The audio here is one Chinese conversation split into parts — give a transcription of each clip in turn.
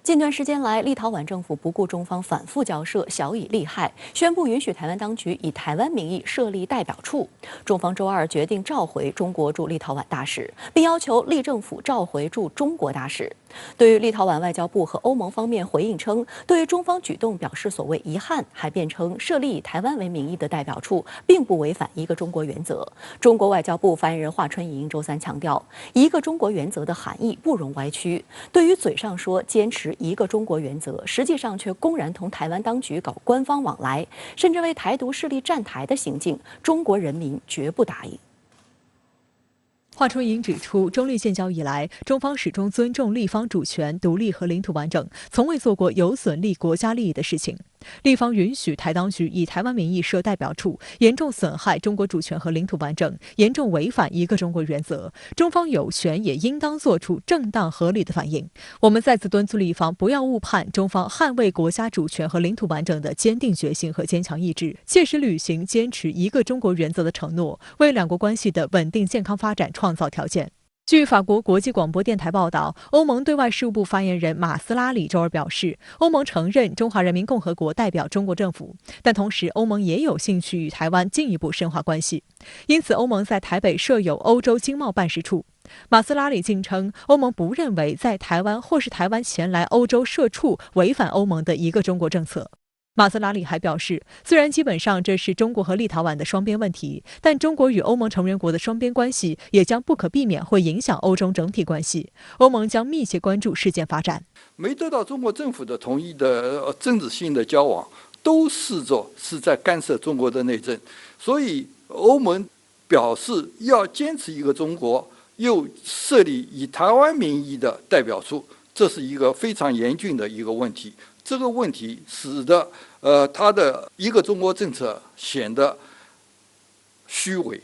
近段时间来，立陶宛政府不顾中方反复交涉，小以利害，宣布允许台湾当局以台湾名义设立代表处。中方周二决定召回中国驻立陶宛大使，并要求立政府召回驻中国大使。对于立陶宛外交部和欧盟方面回应称，对中方举动表示所谓遗憾，还辩称设立以台湾为名义的代表处并不违反一个中国原则。中国外交部发言人华春莹周三强调，一个中国原则的含义不容歪曲。对于嘴上说坚持一个中国原则，实际上却公然同台湾当局搞官方往来，甚至为台独势力站台的行径，中国人民绝不答应。华春莹指出，中立建交以来，中方始终尊重立方主权、独立和领土完整，从未做过有损立国家利益的事情。立方允许台当局以台湾名义设代表处，严重损害中国主权和领土完整，严重违反一个中国原则。中方有权也应当做出正当合理的反应。我们再次敦促立方不要误判中方捍卫国家主权和领土完整的坚定决心和坚强意志，切实履行坚持一个中国原则的承诺，为两国关系的稳定健康发展创造条件。据法国国际广播电台报道，欧盟对外事务部发言人马斯拉里周二表示，欧盟承认中华人民共和国代表中国政府，但同时欧盟也有兴趣与台湾进一步深化关系，因此欧盟在台北设有欧洲经贸办事处。马斯拉里竟称，欧盟不认为在台湾或是台湾前来欧洲设处违反欧盟的一个中国政策。马斯拉里还表示，虽然基本上这是中国和立陶宛的双边问题，但中国与欧盟成员国的双边关系也将不可避免会影响欧中整体关系。欧盟将密切关注事件发展。没得到中国政府的同意的政治性的交往，都视作是在干涉中国的内政。所以欧盟表示要坚持一个中国，又设立以台湾名义的代表处，这是一个非常严峻的一个问题。这个问题使得他的一个中国政策显得虚伪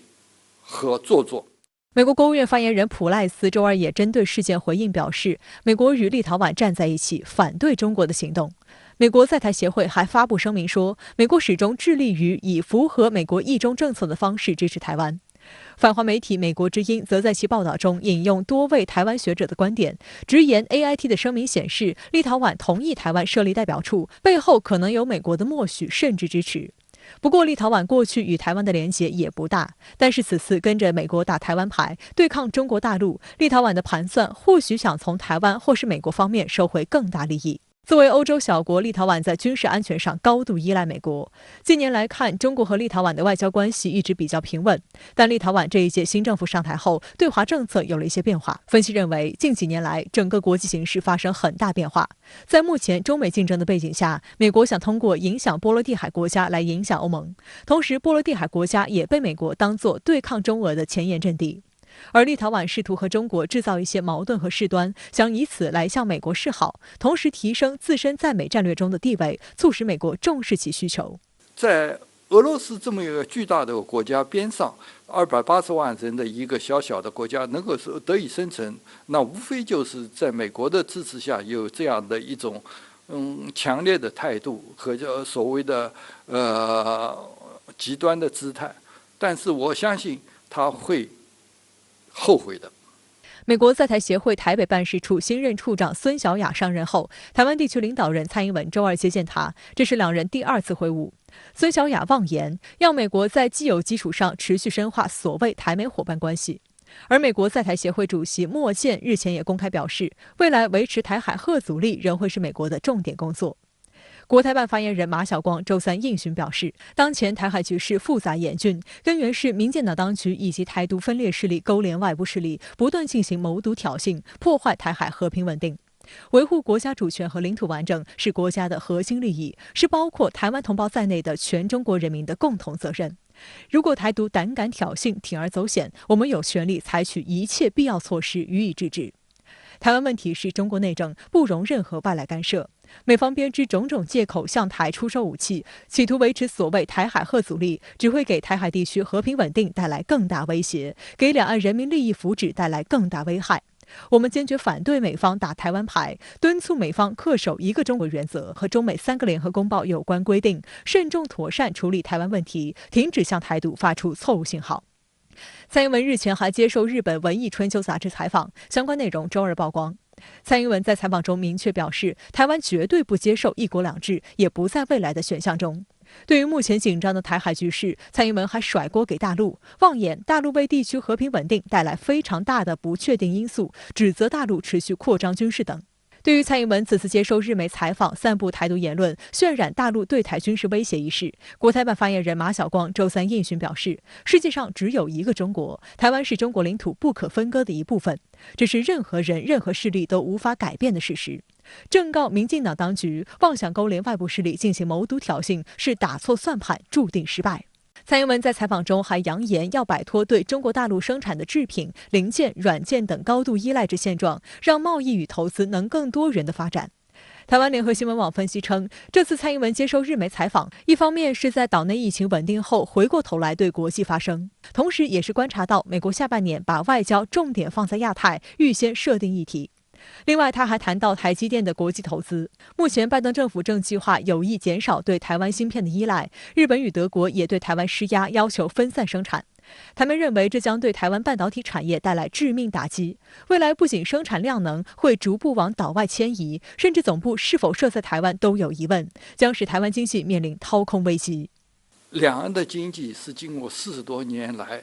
和做作。美国国务院发言人普赖斯周二也针对事件回应表示，美国与立陶宛站在一起，反对中国的行动。美国在台协会还发布声明说，美国始终致力于以符合美国一中政策的方式支持台湾。反华媒体《美国之音》则在其报道中引用多位台湾学者的观点，直言 AIT 的声明显示，立陶宛同意台湾设立代表处，背后可能有美国的默许甚至支持。不过，立陶宛过去与台湾的连结也不大，但是此次跟着美国打台湾牌，对抗中国大陆，立陶宛的盘算或许想从台湾或是美国方面收回更大利益。作为欧洲小国，立陶宛在军事安全上高度依赖美国。近年来看，中国和立陶宛的外交关系一直比较平稳，但立陶宛这一届新政府上台后，对华政策有了一些变化。分析认为，近几年来整个国际形势发生很大变化。在目前中美竞争的背景下，美国想通过影响波罗的海国家来影响欧盟，同时波罗的海国家也被美国当作对抗中俄的前沿阵地。而立陶宛试图和中国制造一些矛盾和事端，想以此来向美国示好，同时提升自身在美战略中的地位，促使美国重视其需求。在俄罗斯这么一个巨大的国家边上，280万人的一个小小的国家能够得以生存，那无非就是在美国的支持下有这样的一种强烈的态度和所谓的极端的姿态。但是我相信他会后悔的。美国在台协会台北办事处新任处长孙小雅上任后，台湾地区领导人蔡英文周二接见他，这是两人第二次会晤。孙小雅妄言要美国在既有基础上持续深化所谓台美伙伴关系。而美国在台协会主席莫健日前也公开表示，未来维持台海核阻力仍会是美国的重点工作。国台办发言人马晓光周三应询表示，当前台海局势复杂严峻，根源是民进党当局以及台独分裂势力勾连外部势力，不断进行谋独挑衅，破坏台海和平稳定。维护国家主权和领土完整是国家的核心利益，是包括台湾同胞在内的全中国人民的共同责任。如果台独胆敢挑衅、铤而走险，我们有权利采取一切必要措施予以制止。台湾问题是中国内政，不容任何外来干涉。美方编织种种借口向台出售武器，企图维持所谓台海核阻力，只会给台海地区和平稳定带来更大威胁，给两岸人民利益福祉带来更大危害。我们坚决反对美方打台湾牌，敦促美方恪守一个中国原则和中美3个联合公报有关规定，慎重妥善处理台湾问题，停止向台独发出错误信号。蔡英文日前还接受日本《文艺春秋》杂志采访，相关内容周二曝光。蔡英文在采访中明确表示，台湾绝对不接受一国两制，也不在未来的选项中。对于目前紧张的台海局势，蔡英文还甩锅给大陆，妄言大陆为地区和平稳定带来非常大的不确定因素，指责大陆持续扩张军事等。对于蔡英文此次接受日媒采访，散布台独言论，渲染大陆对台军事威胁一事，国台办发言人马晓光周三应询表示，世界上只有一个中国，台湾是中国领土不可分割的一部分，这是任何人、任何势力都无法改变的事实。正告民进党当局，妄想勾连外部势力进行谋独挑衅，是打错算盘，注定失败。蔡英文在采访中还扬言要摆脱对中国大陆生产的制品、零件、软件等高度依赖之现状，让贸易与投资能更多元的发展。台湾联合新闻网分析称，这次蔡英文接受日媒采访，一方面是在岛内疫情稳定后回过头来对国际发声，同时也是观察到美国下半年把外交重点放在亚太，预先设定议题。另外，他还谈到台积电的国际投资。目前，拜登政府正计划有意减少对台湾芯片的依赖，日本与德国也对台湾施压，要求分散生产。他们认为这将对台湾半导体产业带来致命打击。未来不仅生产量能会逐步往岛外迁移，甚至总部是否设在台湾都有疑问，将使台湾经济面临掏空危机。两岸的经济是经过40多年来。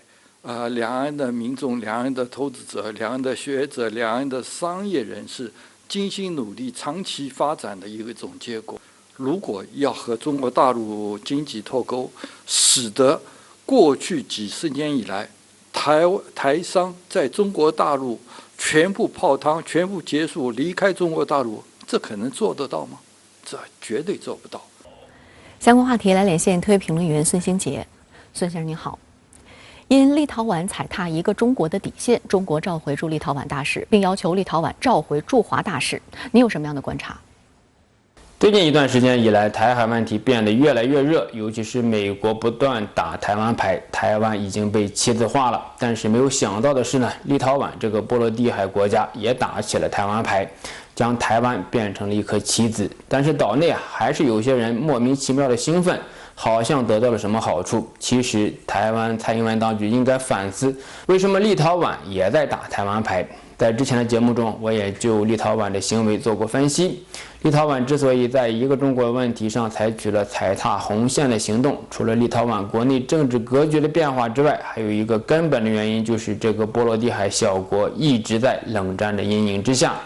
两岸的民众、两岸的投资者、两岸的学者、两岸的商业人士精心努力、长期发展的一种结果。如果要和中国大陆经济脱钩，使得过去几十年以来台商在中国大陆全部泡汤、全部结束、离开中国大陆，这可能做得到吗？这绝对做不到。相关话题来连线特约评论员孙兴杰。孙先生您好。因立陶宛踩踏一个中国的底线，中国召回驻立陶宛大使，并要求立陶宛召回驻华大使。您有什么样的观察？最近一段时间以来，台海问题变得越来越热，尤其是美国不断打台湾牌，台湾已经被棋子化了。但是没有想到的是呢，立陶宛这个波罗的海国家也打起了台湾牌，将台湾变成了一颗棋子。但是岛内还是有些人莫名其妙的兴奋，好像得到了什么好处。其实台湾蔡英文当局应该反思，为什么立陶宛也在打台湾牌。在之前的节目中，我也就立陶宛的行为做过分析。立陶宛之所以在一个中国问题上采取了踩踏红线的行动，除了立陶宛国内政治格局的变化之外，还有一个根本的原因，就是这个波罗的海小国一直在冷战的阴影之下。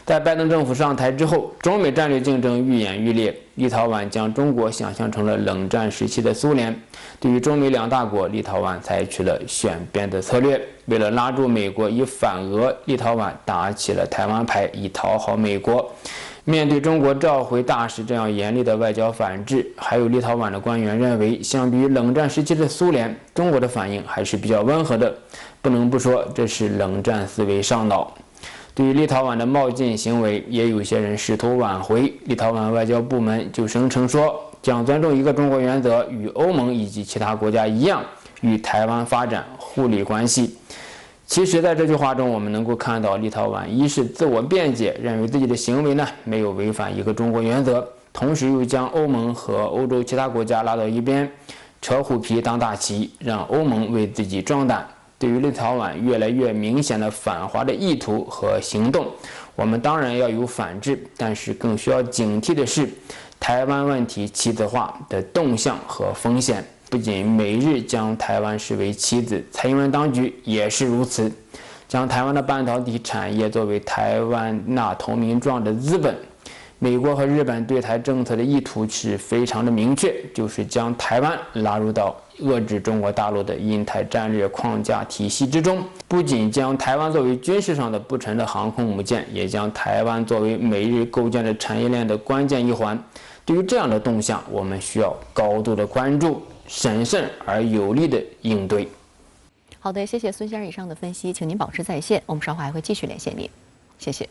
在拜登政府上台之后，中美战略竞争愈演愈烈，立陶宛将中国想象成了冷战时期的苏联。对于中美两大国，立陶宛采取了选边的策略，为了拉住美国以反俄，立陶宛打起了台湾牌，以讨好美国。面对中国召回大使这样严厉的外交反制，还有立陶宛的官员认为，相比于冷战时期的苏联，中国的反应还是比较温和的。不能不说，这是冷战思维上脑。对于立陶宛的冒进行为，也有些人试图挽回。立陶宛外交部门就声称说，将尊重一个中国原则，与欧盟以及其他国家一样，与台湾发展互利关系。其实，在这句话中，我们能够看到，立陶宛一是自我辩解，认为自己的行为没有违反一个中国原则，同时又将欧盟和欧洲其他国家拉到一边，扯虎皮当大旗，让欧盟为自己壮胆。对于立陶宛越来越明显的反华的意图和行动，我们当然要有反制，但是更需要警惕的是台湾问题棋子化的动向和风险。不仅美日将台湾视为棋子，蔡英文当局也是如此，将台湾的半导体产业作为台湾纳投名状的资本。美国和日本对台政策的意图是非常的明确，就是将台湾拉入到遏制中国大陆的印太战略框架体系之中，不仅将台湾作为军事上的不沉的航空母舰，也将台湾作为美日构建的产业链的关键一环。对于这样的动向，我们需要高度的关注，审慎而有力的应对。好的，谢谢孙先生以上的分析，请您保持在线，我们稍后还会继续连线您，谢谢。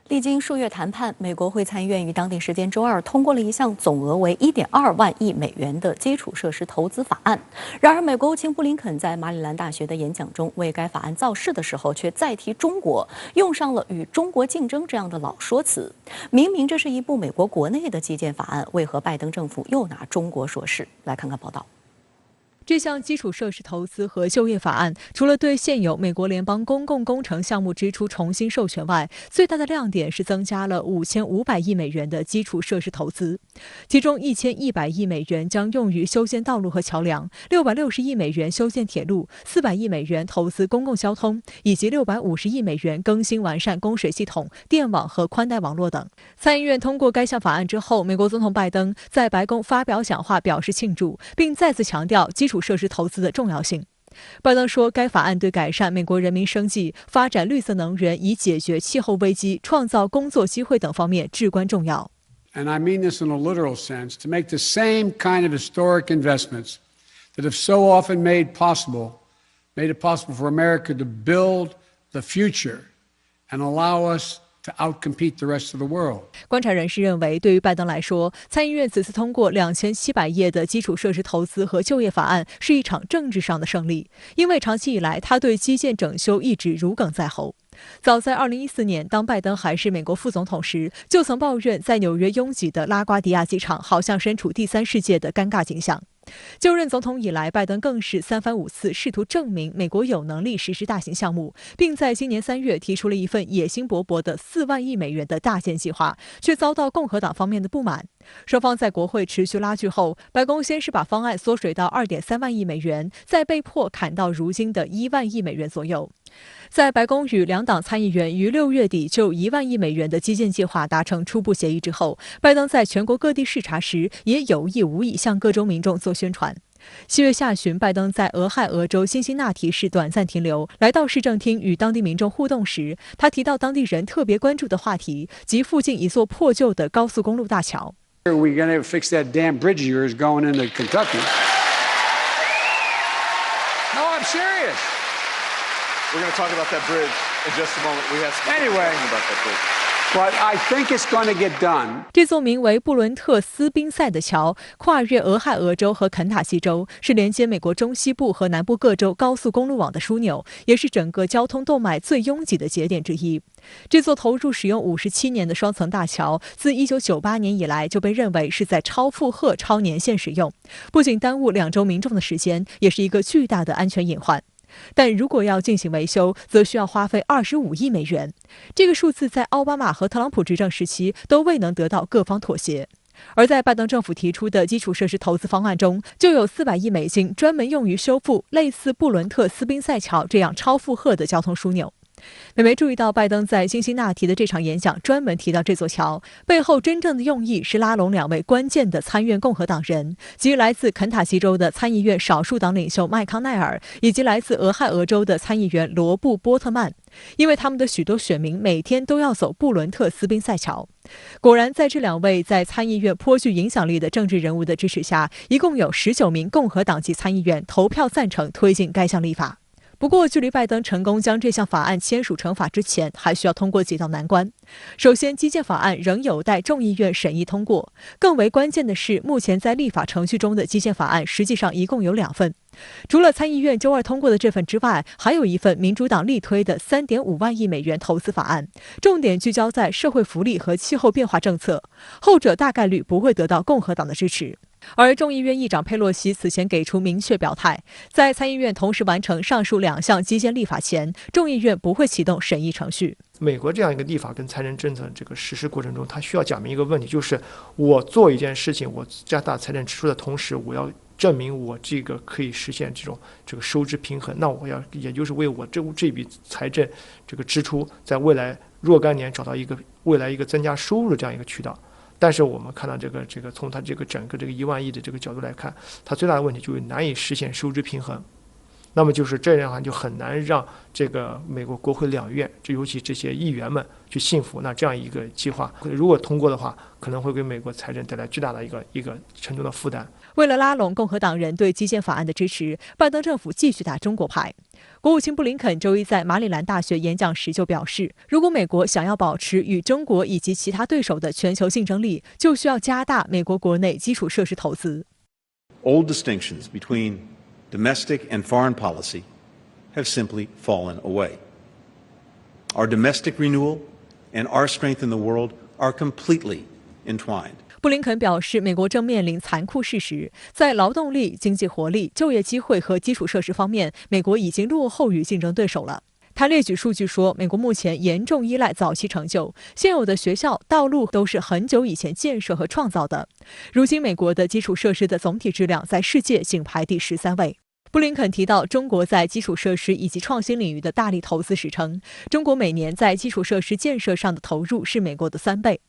历经数月谈判，美国会参议院于当地时间周二通过了一项总额为1.2万亿美元的基础设施投资法案。然而，美国国务卿布林肯在马里兰大学的演讲中为该法案造势的时候，却再提中国，用上了与中国竞争这样的老说辞。明明这是一部美国国内的基建法案，为何拜登政府又拿中国说事？来看看报道。这项基础设施投资和就业法案，除了对现有美国联邦公共工程项目支出重新授权外，最大的亮点是增加了5500亿美元的基础设施投资，其中1100亿美元将用于修建道路和桥梁，660亿美元修建铁路，400亿美元投资公共交通，以及650亿美元更新完善供水系统、电网和宽带网络等。参议院通过该项法案之后，美国总统拜登在白宫发表讲话表示庆祝，并再次强调基础设施投资的重要性。拜登说，该法案对改善美国人民生计、发展绿色能源以解决气候危机、创造工作机会等方面至关重要。And I mean this in a literal sense, to make the same kind of historic investments that have so often made it possible for America to build the future and allow us to outcompete the rest of the world. 观察人士认为，对于拜登来说，参议院此次通过2700页的基础设施投资和就业法案是一场政治上的胜利，因为长期以来他对基建整修一直如鲠在喉。早在2014年，当拜登还是美国副总统时，就曾抱怨在纽约拥挤的拉瓜迪亚机场好像身处第三世界的尴尬景象。就任总统以来，拜登更是三番五次试图证明美国有能力实施大型项目，并在今年3月提出了一份野心勃勃的4万亿美元的大建计划，却遭到共和党方面的不满。双方在国会持续拉锯后，白宫先是把方案缩水到2.3万亿美元，再被迫砍到如今的1万亿美元左右。在白宫与两党参议员于6月底就1万亿美元的基建计划达成初步协议之后，拜登在全国各地视察时也有意无意向各州民众做宣传。7月下旬，拜登在俄亥俄州辛辛那提市短暂停留，来到市政厅与当地民众互动时，他提到当地人特别关注的话题，即附近一座破旧的高速公路大桥。Are we going to fix that damn bridge of yours going into Kentucky? No, I'm serious. We're going to talk about that bridge in just a moment. We have some Anyway, talking about that bridge. But I think it's going to get done. 这座名为布伦特斯宾塞的桥跨越俄亥俄州和肯塔基州，是连接美国中西部和南部各州高速公路网的枢纽，也是整个交通动脉最拥挤的节点之一。这座投入使用57年的双层大桥，自1998年以来就被认为是在超负荷、超年限使用，不仅耽误2州民众的时间，也是一个巨大的安全隐患。但如果要进行维修，则需要花费25亿美元。这个数字在奥巴马和特朗普执政时期都未能得到各方妥协。而在拜登政府提出的基础设施投资方案中，就有400亿美金专门用于修复类似布伦特斯宾塞桥这样超负荷的交通枢纽。美媒注意到，拜登在辛辛那提的这场演讲专门提到这座桥，背后真正的用意是拉拢2位关键的参院共和党人，即来自肯塔基州的参议院少数党领袖麦康奈尔，以及来自俄亥俄州的参议员罗布·波特曼，因为他们的许多选民每天都要走布伦特斯宾塞桥。果然，在这2位在参议院颇具影响力的政治人物的支持下，一共有19名共和党籍参议员投票赞成推进该项立法。不过，距离拜登成功将这项法案签署成法之前，还需要通过几道难关。首先，基建法案仍有待众议院审议通过。更为关键的是，目前在立法程序中的基建法案实际上一共有2份。除了参议院周二通过的这份之外，还有一份民主党力推的3.5万亿美元投资法案，重点聚焦在社会福利和气候变化政策，后者大概率不会得到共和党的支持。而众议院议长佩洛西此前给出明确表态，在参议院同时完成上述2项基建立法前，众议院不会启动审议程序。美国这样一个立法跟财政政策这个实施过程中，它需要讲明一个问题，就是我做一件事情，我加大财政支出的同时，我要证明我这个可以实现这个收支平衡。那我要也就是为我这笔财政这个支出，在未来若干年找到未来一个增加收入的这样一个渠道。但是我们看到这个从它这个整个这个1万亿的这个角度来看，它最大的问题就是难以实现收支平衡。那么就是这样就很难让这个美国国会2院，尤其这些议员们去信服。那这样一个计划，如果通过的话，可能会给美国财政带来巨大的一个沉重的负担。为了拉拢共和党人对基建法案的支持，拜登政府继续打中国牌。国务卿布林肯周一在马里兰大学演讲时就表示，如果美国想要保持与中国以及其他对手的全球竞争力，就需要加大美国国内基础设施投资。Old distinctions between domestic and foreign policy have simply fallen away. Our domestic renewal and our strength in the world are completely entwined. 布林肯表示，美国正面临残酷事实，在劳动力、经济活力、就业机会和基础设施方面，美国已经落后于竞争对手了。他列举数据说，美国目前严重依赖早期成就，现有的学校、道路都是很久以前建设和创造的。如今，美国的基础设施的总体质量在世界仅排第13位。布林肯提到，中国在基础设施以及创新领域的大力投资时称，中国每年在基础设施建设上的投入是美国的3倍。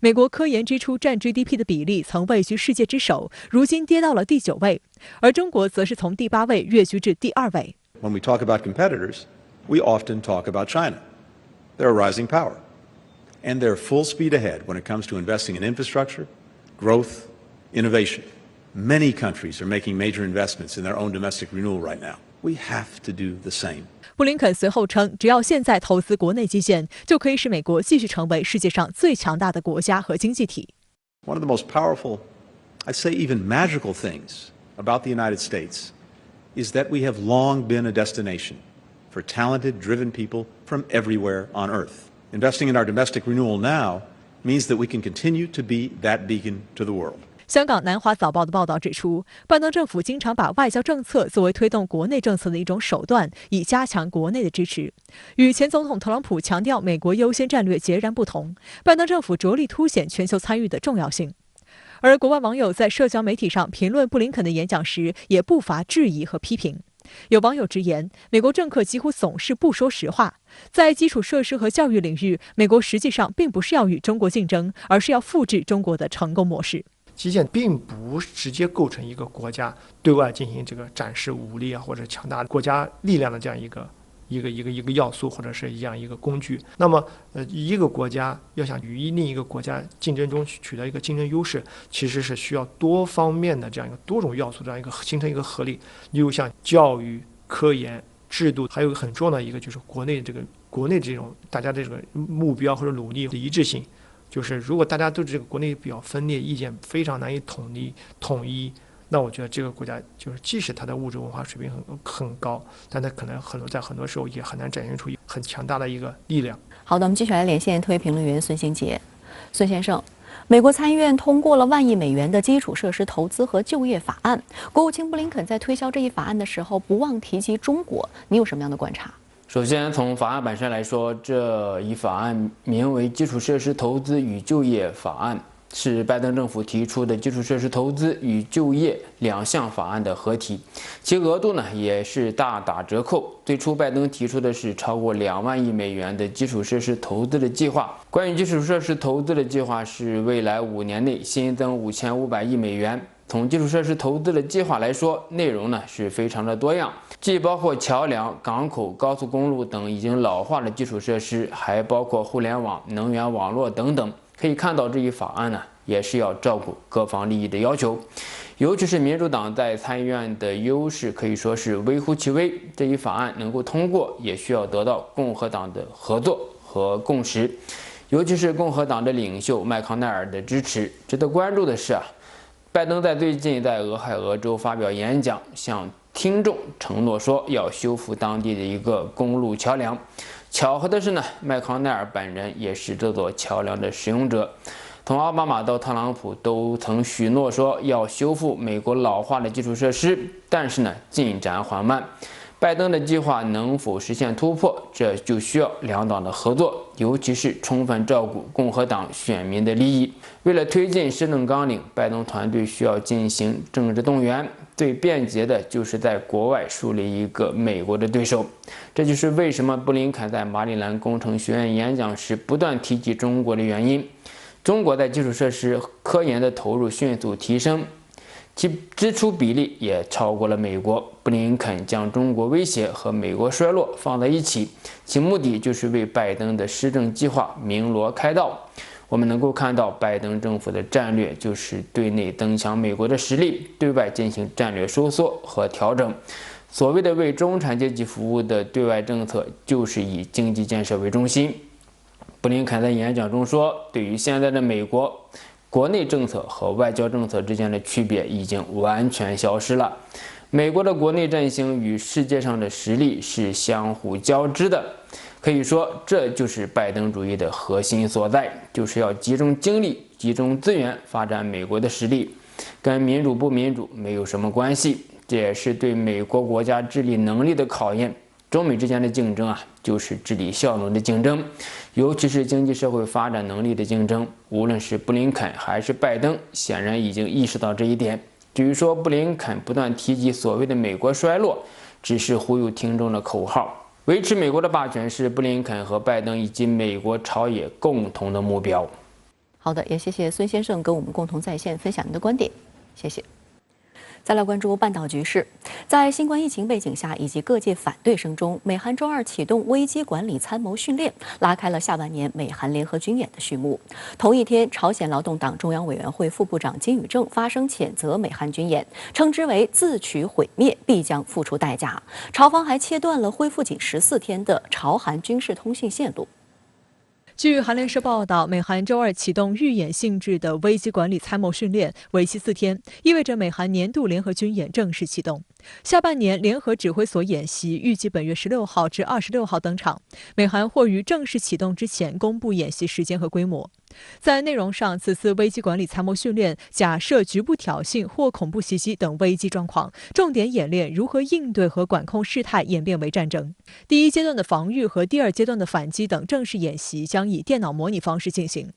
美国科研支出占 GDP 的比例曾位居世界之首，如今跌到了第9位，而中国则是从第8位跃居至第2位。When we talk about competitors, we often talk about China. They're a rising power, and they're full speed ahead when it comes to investing in infrastructure, growth, innovation. Many countries are making major investments in their own domestic renewal right now. We have to do the same. 布林肯随后称，只要现在投资国内基建，就可以使美国继续成为世界上最强大的国家和经济体。One of the most powerful, I'd say even magical things about the United States is that we have long been a destination for talented, driven people from everywhere on Earth. Investing in our domestic renewal now means that we can continue to be that beacon to the world. 香港南华早报的报道指出，拜登政府经常把外交政策作为推动国内政策的一种手段，以加强国内的支持。与前总统特朗普强调美国优先战略截然不同，拜登政府着力凸显全球参与的重要性。而国外网友在社交媒体上评论布林肯的演讲时，也不乏质疑和批评。有网友直言，美国政客几乎总是不说实话。在基础设施和教育领域，美国实际上并不是要与中国竞争，而是要复制中国的成功模式。基建并不直接构成一个国家对外进行这个展示武力啊或者强大国家力量的这样一个要素，或者是这样一个工具。那么一个国家要想与另一个国家竞争中取得一个竞争优势，其实是需要多方面的这样一个多种要素，这样一个形成一个合力。例如像教育、科研、制度，还有很重要的一个就是国内这种大家这个目标或者努力的一致性。就是如果大家都这个国内比较分裂，意见非常难以统一，那我觉得这个国家就是即使它的物质文化水平很高，但它可能在很多时候也很难展现出很强大的一个力量。好的，我们继续来连线特约评论员孙兴杰。孙先生，美国参议院通过了万亿美元的基础设施投资和就业法案，国务卿布林肯在推销这一法案的时候不忘提及中国，你有什么样的观察？首先，从法案本身来说，这一法案名为《基础设施投资与就业法案》，是拜登政府提出的基础设施投资与就业2项法案的合体，其额度呢也是大打折扣。最初，拜登提出的是超过2万亿美元的基础设施投资的计划。关于基础设施投资的计划是未来5年内新增5500亿美元。从基础设施投资的计划来说，内容呢是非常的多样，既包括桥梁、港口、高速公路等已经老化的基础设施，还包括互联网、能源网络等等。可以看到，这一法案呢也是要照顾各方利益的要求，尤其是民主党在参议院的优势可以说是微乎其微。这一法案能够通过，也需要得到共和党的合作和共识，尤其是共和党的领袖麦康奈尔的支持。值得关注的是拜登在最近在俄亥俄州发表演讲，向听众承诺说要修复当地的一个公路桥梁。巧合的是呢，麦康奈尔本人也是这座桥梁的使用者。从奥巴马到特朗普都曾许诺说要修复美国老化的基础设施，但是呢进展缓慢。拜登的计划能否实现突破，这就需要两党的合作，尤其是充分照顾共和党选民的利益。为了推进施政纲领，拜登团队需要进行政治动员，最便捷的就是在国外树立一个美国的对手。这就是为什么布林肯在马里兰工程学院演讲时不断提及中国的原因。中国在基础设施科研的投入迅速提升，其支出比例也超过了美国。布林肯将中国威胁和美国衰落放在一起，其目的就是为拜登的施政计划鸣锣开道。我们能够看到，拜登政府的战略就是对内增强美国的实力，对外进行战略收缩和调整。所谓的为中产阶级服务的对外政策，就是以经济建设为中心。布林肯在演讲中说，对于现在的美国，国内政策和外交政策之间的区别已经完全消失了。美国的国内振兴与世界上的实力是相互交织的，可以说这就是拜登主义的核心所在，就是要集中精力集中资源发展美国的实力，跟民主不民主没有什么关系。这也是对美国国家治理能力的考验。中美之间的竞争就是治理效能的竞争，尤其是经济社会发展能力的竞争。无论是布林肯还是拜登，显然已经意识到这一点。至于说布林肯不断提及所谓的美国衰落，只是忽悠听众的口号。维持美国的霸权是布林肯和拜登以及美国朝野共同的目标。好的，也谢谢孙先生跟我们共同在线分享您的观点，谢谢。再来关注半岛局势，在新冠疫情背景下以及各界反对声中，美韩周二启动危机管理参谋训练，拉开了下半年美韩联合军演的序幕。同一天，朝鲜劳动党中央委员会副部长金宇正发声谴责美韩军演，称之为自取毁灭，必将付出代价。朝方还切断了恢复仅14天的朝韩军事通信线路。据韩联社报道，美韩周二启动预演性质的危机管理参谋训练，为期4天，意味着美韩年度联合军演正式启动。下半年联合指挥所演习预计本月16号至26号登场，美韩或于正式启动之前公布演习时间和规模。在内容上，此次危机管理参谋训练假设局部挑衅或恐怖袭击等危机状况，重点演练如何应对和管控事态演变为战争。第一阶段的防御和第二阶段的反击等正式演习将以电脑模拟方式进行。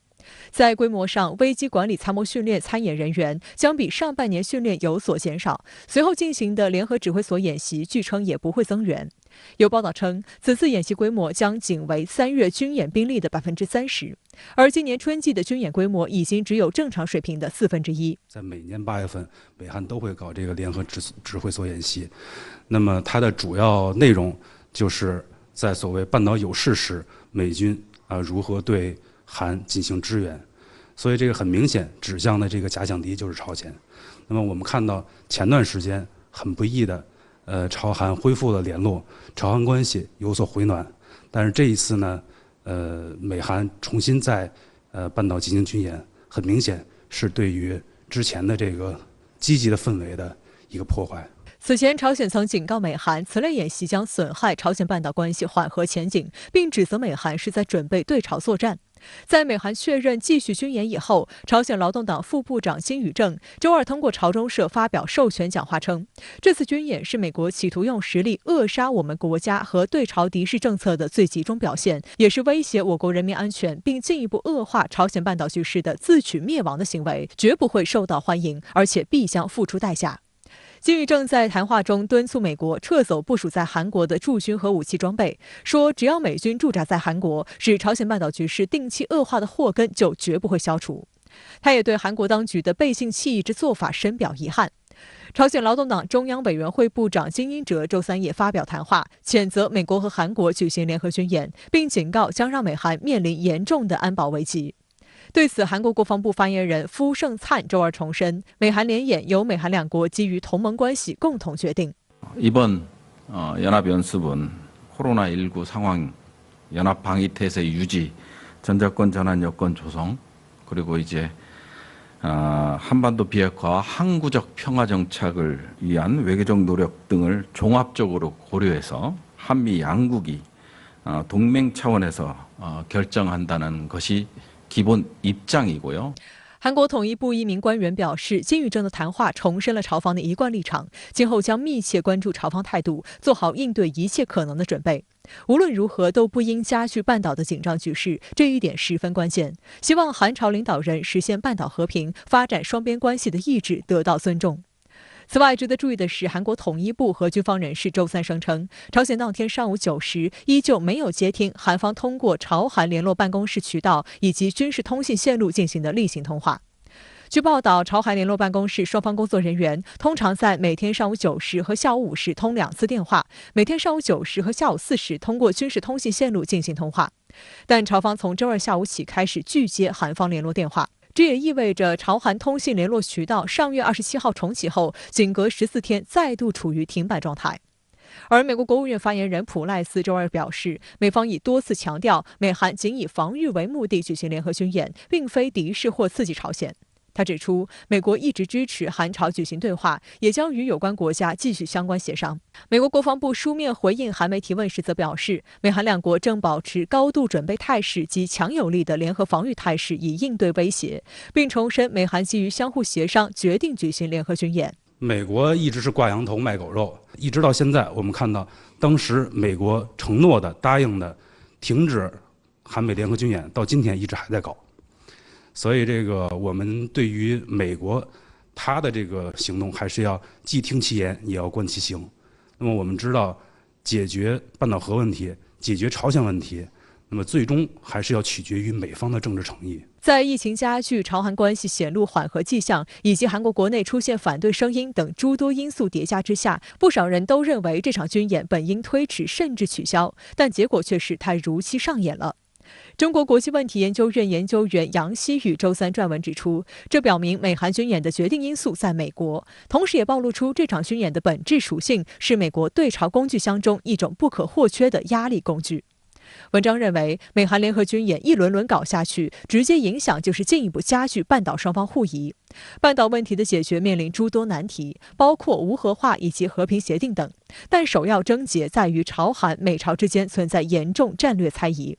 在规模上，危机管理参谋训练参演人员将比上半年训练有所减少，随后进行的联合指挥所演习据称也不会增员。有报道称，此次演习规模将仅为3月军演兵力的30%，而今年春季的军演规模已经只有正常水平的1/4。在每年8月份，美韩都会搞这个联合指挥所演习，那么它的主要内容就是在所谓半岛有事时，美军如何对韩进行支援，所以这个很明显指向的这个假想敌就是朝鲜。那么我们看到前段时间很不易的，朝韩恢复了联络，朝韩关系有所回暖，但是这一次呢，美韩重新在半岛进行军演，很明显是对于之前的这个积极的氛围的一个破坏。此前，朝鲜曾警告美韩，此类演习将损害朝鲜半岛关系缓和前景，并指责美韩是在准备对朝作战。在美韩确认继续军演以后，朝鲜劳动党副部长金宇正周二通过朝中社发表授权讲话称，这次军演是美国企图用实力扼杀我们国家和对朝敌视政策的最集中表现，也是威胁我国人民安全并进一步恶化朝鲜半岛局势的自取灭亡的行为，绝不会受到欢迎，而且必将付出代价。金宇正在谈话中敦促美国撤走部署在韩国的驻军和武器装备，说只要美军驻扎在韩国，使朝鲜半岛局势定期恶化的祸根就绝不会消除。他也对韩国当局的背信弃义之做法深表遗憾。朝鲜劳动党中央委员会部长金英哲周三也发表谈话，谴责美国和韩国举行联合军演，并警告将让美韩面临严重的安保危机。对此，韩国国防部发言人夫胜灿周二重申，美韩联演由美韩两国基于同盟关系共同决定。이번 연합연습은 코로나19 상황, 연합 방위 태세 유지, 전자권 전환 여건 조성, 그리고 이제 한반도 비핵화와 항구적 평화 정착을 위한 외교적 노력 등을 종합적으로 고려해서 한미 양국이 동맹 차원에서 결정한다는 것이 기본 입장이고요. 韩国统一部一名官员表示，金宇正的谈话重申了朝方的一贯立场，今后将密切关注朝方态度，做好应对一切可能的准备。无论如何，都不应加剧半岛的紧张局势，这一点十分关键。希望韩朝领导人实现半岛和平、发展双边关系的意志得到尊重。此外，值得注意的是，韩国统一部和军方人士周三声称，朝鲜当天上午9时依旧没有接听韩方通过朝韩联络办公室渠道以及军事通信线路进行的例行通话。据报道，朝韩联络办公室双方工作人员通常在每天上午9时和下午5时通2次电话，每天上午9时和下午4时通过军事通信线路进行通话。但朝方从周二下午起开始拒接韩方联络电话。这也意味着朝韩通信联络渠道上月27号重启后，仅隔14天再度处于停摆状态。而美国国务院发言人普赖斯周二表示，美方已多次强调，美韩仅以防御为目的举行联合军演，并非敌视或刺激朝鲜。他指出，美国一直支持韩朝举行对话，也将与有关国家继续相关协商。美国国防部书面回应韩媒提问时则表示，美韩两国正保持高度准备态势及强有力的联合防御态势，以应对威胁，并重申美韩基于相互协商决定举行联合军演。美国一直是挂羊头卖狗肉，一直到现在，我们看到当时美国承诺的、答应的停止韩美联合军演，到今天一直还在搞。所以我们对于美国他的这个行动，还是要既听其言，也要观其行。那么我们知道，解决半岛核问题、解决朝鲜问题，那么最终还是要取决于美方的政治诚意。在疫情加剧、朝韩关系显露缓和迹象，以及韩国国内出现反对声音等诸多因素叠加之下，不少人都认为这场军演本应推迟甚至取消，但结果却是它如期上演了。中国国际问题研究院研究员杨希宇周三撰文指出，这表明美韩军演的决定因素在美国，同时也暴露出这场军演的本质属性是美国对朝工具箱中一种不可或缺的压力工具。文章认为，美韩联合军演一轮轮搞下去，直接影响就是进一步加剧半岛双方互疑。半岛问题的解决面临诸多难题，包括无核化以及和平协定等，但首要症结在于朝韩、美朝之间存在严重战略猜疑。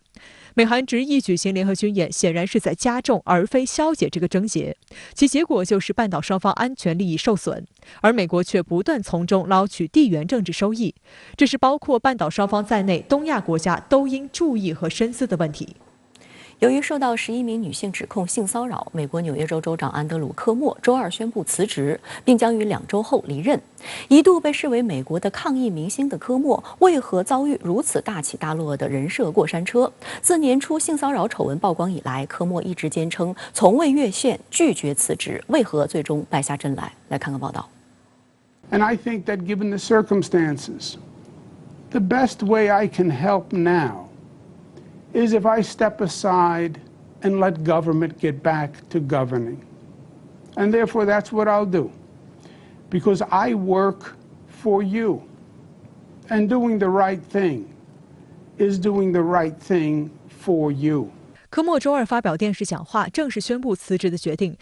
美韩执意举行联合军演，显然是在加重而非消解这个症结，其结果就是半岛双方安全利益受损，而美国却不断从中捞取地缘政治收益，这是包括半岛双方在内东亚国家都应注意和深思的问题。由于受到11名女性指控性骚扰，美国纽约州州长安德鲁·科莫周二宣布辞职，并将于2周后离任。一度被视为美国的抗议明星的科莫，为何遭遇如此大起大落的人设过山车？自年初性骚扰丑闻曝光以来，科莫一直坚称从未越线，拒绝辞职，为何最终败下阵来？来看看报道。And I think that given the circumstances, the best way I can help now is if I step aside and let government get back to governing. And therefore, that's what I'll do. Because I work for you. And doing the right thing is doing the right thing for you. 科莫周二发表电视讲话，正式宣布辞职的决定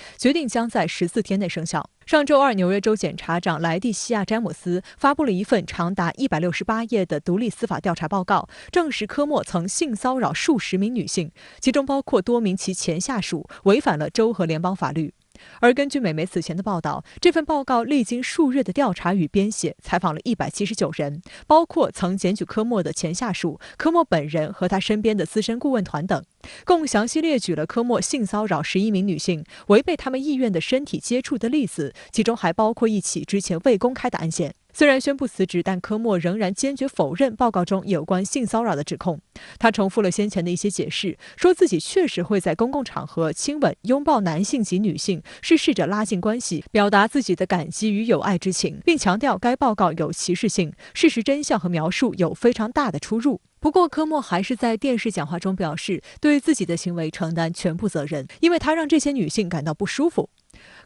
将在14天内生效。上周二，纽约州检察长莱蒂西亚·詹姆斯发布了一份长达168页的独立司法调查报告，证实科莫曾性骚扰数十名女性，其中包括多名其前下属，违反了州和联邦法律。而根据美媒此前的报道，这份报告历经数月的调查与编写，采访了179人，包括曾检举科莫的前下属、科莫本人和他身边的资深顾问团等，共详细列举了科莫性骚扰11名女性、违背他们意愿的身体接触的例子，其中还包括一起之前未公开的案件。虽然宣布辞职，但科莫仍然坚决否认报告中有关性骚扰的指控。他重复了先前的一些解释，说自己确实会在公共场合亲吻、拥抱男性及女性，是试着拉近关系，表达自己的感激与友爱之情，并强调该报告有歧视性，事实真相和描述有非常大的出入。不过，科莫还是在电视讲话中表示，对自己的行为承担全部责任，因为他让这些女性感到不舒服。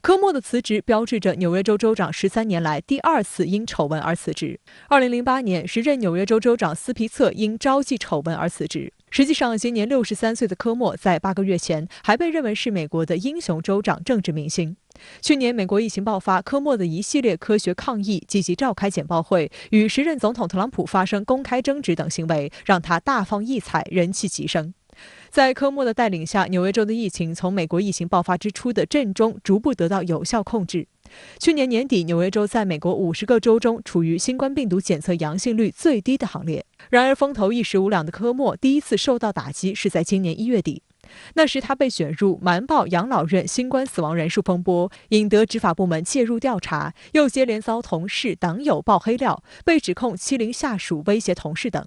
科莫的辞职标志着纽约州州长13年来第2次因丑闻而辞职。2008年，时任纽约州州长斯皮策因招妓丑闻而辞职。实际上，今年63岁的科莫在8个月前还被认为是美国的英雄州长政治明星。去年美国疫情爆发，科莫的一系列科学抗议、积极召开简报会、与时任总统特朗普发生公开争执等行为，让他大放异彩，人气急升。在科莫的带领下，纽约州的疫情从美国疫情爆发之初的震中逐步得到有效控制。去年年底，纽约州在美国50个州中处于新冠病毒检测阳性率最低的行列。然而，风头一时无两的科莫第一次受到打击是在今年1月底。那时他被选入瞒报养老院新冠死亡人数风波，引得执法部门介入调查，又接连遭同事、党友爆黑料，被指控欺凌下属、威胁同事等。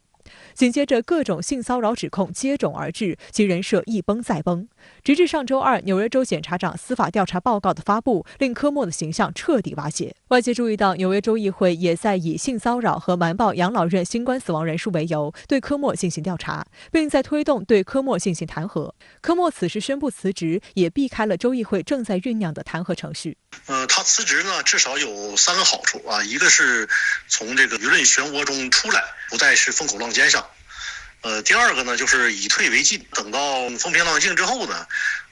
紧接着，各种性骚扰指控接踵而至，其人设一崩再崩，直至上周二，纽约州检察长司法调查报告的发布，令科莫的形象彻底瓦解。外界注意到，纽约州议会也在以性骚扰和瞒报养老院新冠死亡人数为由，对科莫进行调查，并在推动对科莫进行弹劾。科莫此时宣布辞职，也避开了州议会正在酝酿的弹劾程序。他辞职呢，至少有3个好处啊，一个是从这个舆论漩涡中出来，不再是风口浪尖上。第二个呢，就是以退为进，等到风平浪静之后呢，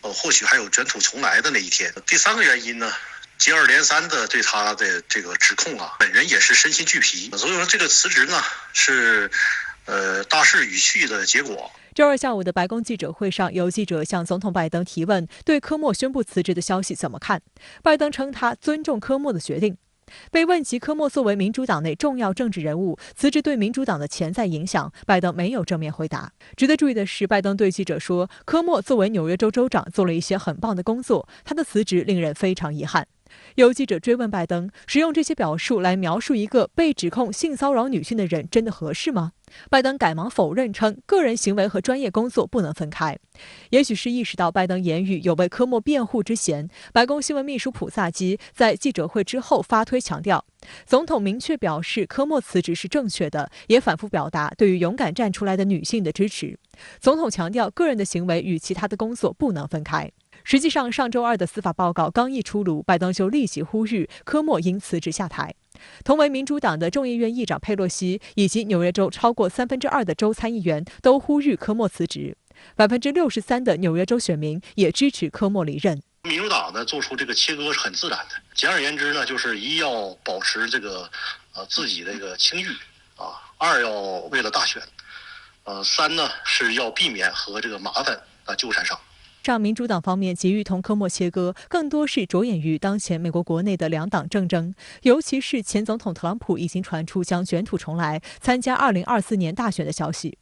或许还有卷土重来的那一天。第三个原因呢，接二连三的对他的这个指控啊，本人也是身心俱疲，所以说这个辞职呢是大势已去的结果。周二下午的白宫记者会上，有记者向总统拜登提问，对科莫宣布辞职的消息怎么看？拜登称他尊重科莫的决定。被问及科莫作为民主党内重要政治人物，辞职对民主党的潜在影响，拜登没有正面回答。值得注意的是，拜登对记者说，科莫作为纽约州州长做了一些很棒的工作，他的辞职令人非常遗憾。有记者追问拜登，使用这些表述来描述一个被指控性骚扰女性的人真的合适吗？拜登赶忙否认，称个人行为和专业工作不能分开。也许是意识到拜登言语有为科莫辩护之嫌，白宫新闻秘书普萨基在记者会之后发推强调，总统明确表示科莫辞职是正确的，也反复表达对于勇敢站出来的女性的支持。总统强调，个人的行为与其他的工作不能分开。实际上，上周二的司法报告刚一出炉，拜登就立即呼吁科莫应辞职下台。同为民主党的众议院议长佩洛西以及纽约州超过2/3的州参议员都呼吁科莫辞职，63%的纽约州选民也支持科莫离任。民主党呢做出这个切割是很自然的，简而言之呢，就是一要保持这个自己的这个清誉啊，二要为了大选，三呢是要避免和这个麻烦纠缠上。民主党方面急于同科莫切割，更多是着眼于当前美国国内的两党政争，尤其是前总统特朗普已经传出将卷土重来，参加2024年大选的消息。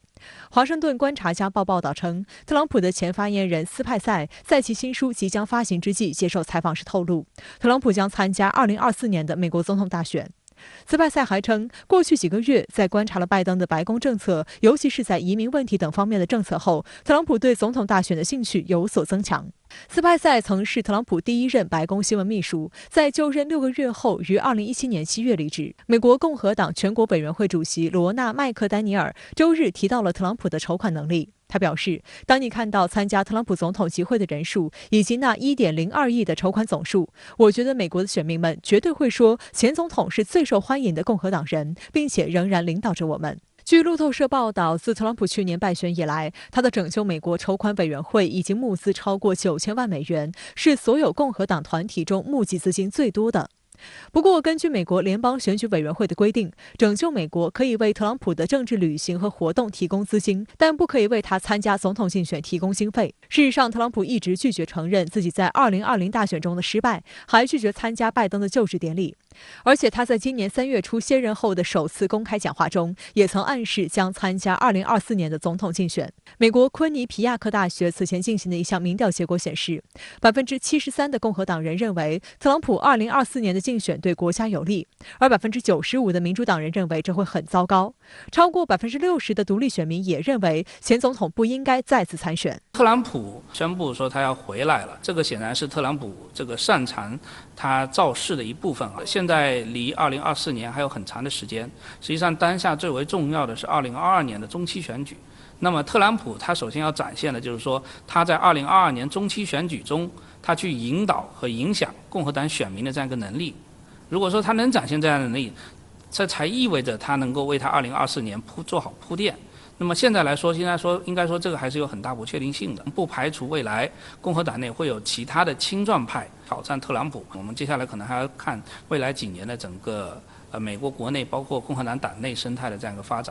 华盛顿观察家报报道称，特朗普的前发言人斯派塞在其新书即将发行之际接受采访时透露，特朗普将参加2024年的美国总统大选。斯派塞还称，过去几个月在观察了拜登的白宫政策，尤其是在移民问题等方面的政策后，特朗普对总统大选的兴趣有所增强。斯派塞曾是特朗普第1任白宫新闻秘书，在就任6个月后于2017年7月离职。美国共和党全国委员会主席罗纳·麦克丹尼尔周日提到了特朗普的筹款能力。他表示，当你看到参加特朗普总统集会的人数以及那1.02亿的筹款总数，我觉得美国的选民们绝对会说，前总统是最受欢迎的共和党人，并且仍然领导着我们。据路透社报道，自特朗普去年败选以来，他的拯救美国筹款委员会已经募资超过9000万美元，是所有共和党团体中募集资金最多的。不过，根据美国联邦选举委员会的规定，拯救美国可以为特朗普的政治旅行和活动提供资金，但不可以为他参加总统竞选提供经费。事实上，特朗普一直拒绝承认自己在2020大选中的失败，还拒绝参加拜登的就职典礼。而且他在今年3月初卸任后的首次公开讲话中，也曾暗示将参加2024年的总统竞选。美国昆尼皮亚克大学此前进行的一项民调结果显示，73%的共和党人认为特朗普2024年的竞选对国家有利，而95%的民主党人认为这会很糟糕。超过60%的独立选民也认为前总统不应该再次参选。特朗普宣布说他要回来了，这个显然是特朗普这个擅长他造势的一部分啊。现在离2024年还有很长的时间，实际上当下最为重要的是2022年的中期选举。那么特朗普他首先要展现的就是说，他在2022年中期选举中，他去引导和影响共和党选民的这样一个能力。如果说他能展现这样的能力，这才意味着他能够为他2024年做好铺垫。那么现在来说，应该说这个还是有很大不确定性的，不排除未来共和党内会有其他的青壮派挑战特朗普。我们接下来可能还要看未来几年的整个美国国内包括共和党党内生态的这样一个发展。